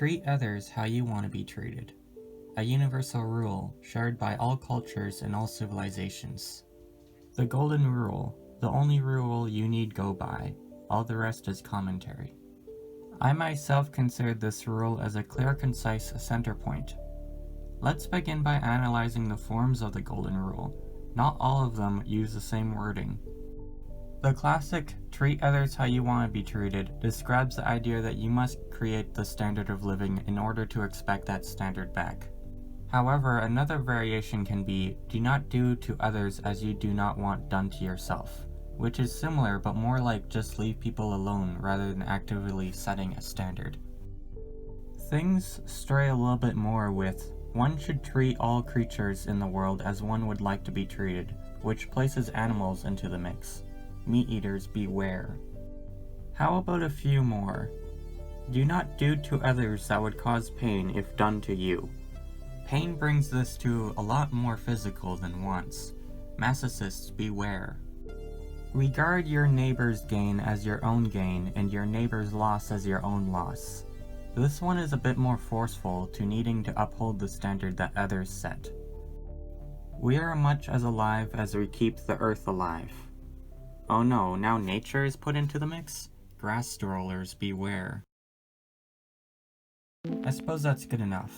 Treat others how you want to be treated. A universal rule shared by all cultures and all civilizations. The golden rule, the only rule you need go by. All the rest is commentary. I myself consider this rule as a clear, concise center point. Let's begin by analyzing the forms of the golden rule. Not all of them use the same wording. The classic treat others how you want to be treated describes the idea that you must create the standard of living in order to expect that standard back. However, another variation can be do not do to others as you do not want done to yourself, which is similar but more like just leave people alone rather than actively setting a standard. Things stray a little bit more with one should treat all creatures in the world as one would like to be treated, which places animals into the mix. Meat eaters beware. How about a few more? Do not do to others that would cause pain if done to you. Pain brings this to a lot more physical than wants. Masochists beware. Regard your neighbor's gain as your own gain and your neighbor's loss as your own loss. This one is a bit more forceful to needing to uphold the standard that others set. We are much as alive as we keep the earth alive. Oh no, now nature is put into the mix? Grass strollers beware. I suppose that's good enough.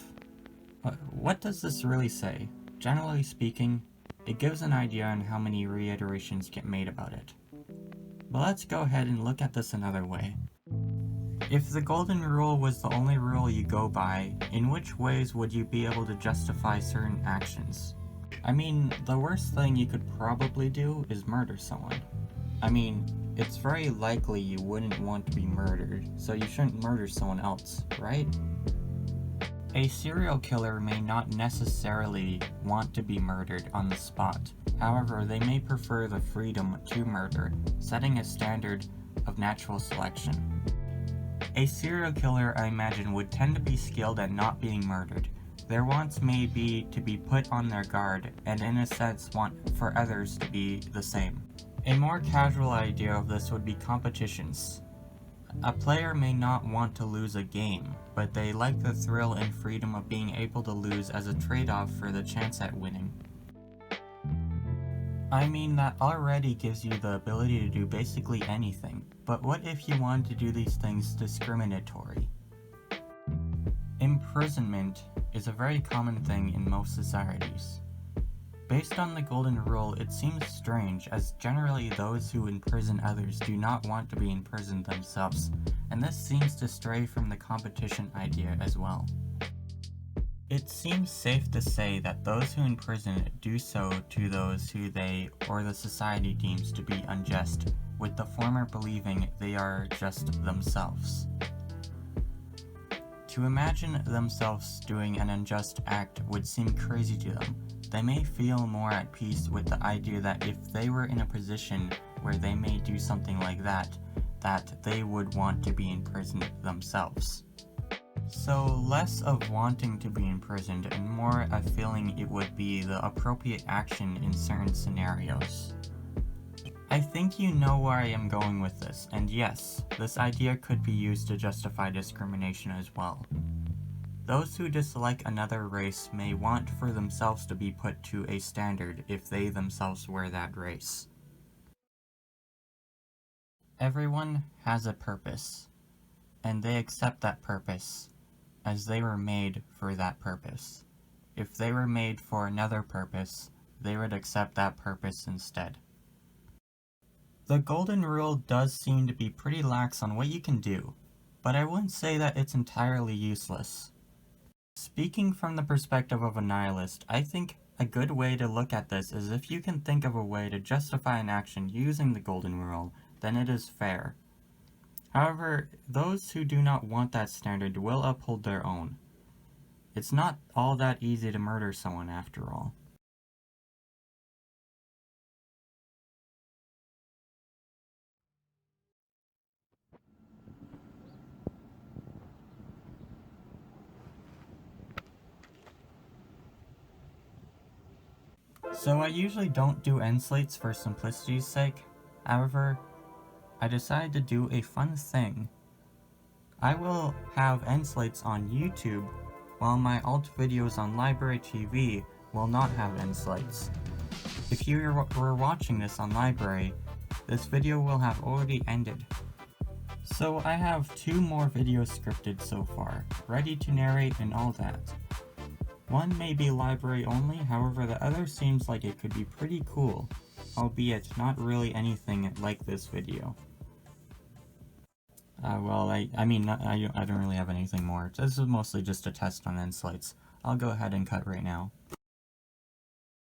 But what does this really say? Generally speaking, it gives an idea on how many reiterations get made about it. But let's go ahead and look at this another way. If the golden rule was the only rule you go by, in which ways would you be able to justify certain actions? I mean, the worst thing you could probably do is murder someone. I mean, it's very likely you wouldn't want to be murdered, so you shouldn't murder someone else, right? A serial killer may not necessarily want to be murdered on the spot. However, they may prefer the freedom to murder, setting a standard of natural selection. A serial killer, I imagine, would tend to be skilled at not being murdered. Their wants may be to be put on their guard, and in a sense want for others to be the same. A more casual idea of this would be competitions. A player may not want to lose a game, but they like the thrill and freedom of being able to lose as a trade-off for the chance at winning. I mean, that already gives you the ability to do basically anything, but what if you wanted to do these things discriminatory? Imprisonment is a very common thing in most societies. Based on the golden rule, it seems strange, as generally those who imprison others do not want to be imprisoned themselves, and this seems to stray from the competition idea as well. It seems safe to say that those who imprison do so to those who they or the society deems to be unjust, with the former believing they are just themselves. To imagine themselves doing an unjust act would seem crazy to them. They may feel more at peace with the idea that if they were in a position where they may do something like that they would want to be imprisoned themselves. So less of wanting to be imprisoned and more a feeling it would be the appropriate action in certain scenarios. I think you know where I am going with this, and yes, this idea could be used to justify discrimination as well. Those who dislike another race may want for themselves to be put to a standard if they themselves were that race. Everyone has a purpose, and they accept that purpose, as they were made for that purpose. If they were made for another purpose, they would accept that purpose instead. The golden rule does seem to be pretty lax on what you can do, but I wouldn't say that it's entirely useless. Speaking from the perspective of a nihilist, I think a good way to look at this is if you can think of a way to justify an action using the golden rule, then it is fair. However, those who do not want that standard will uphold their own. It's not all that easy to murder someone after all. So I usually don't do end slates for simplicity's sake. However, I decided to do a fun thing. I will have end slates on YouTube, while my alt videos on Library TV will not have end slates. If you were watching this on Library, this video will have already ended. So I have 2 more videos scripted so far, ready to narrate and all that. One may be Library only, however the other seems like it could be pretty cool, albeit not really anything like this video. I don't really have anything more. This is mostly just a test on end slates. I'll go ahead and cut right now.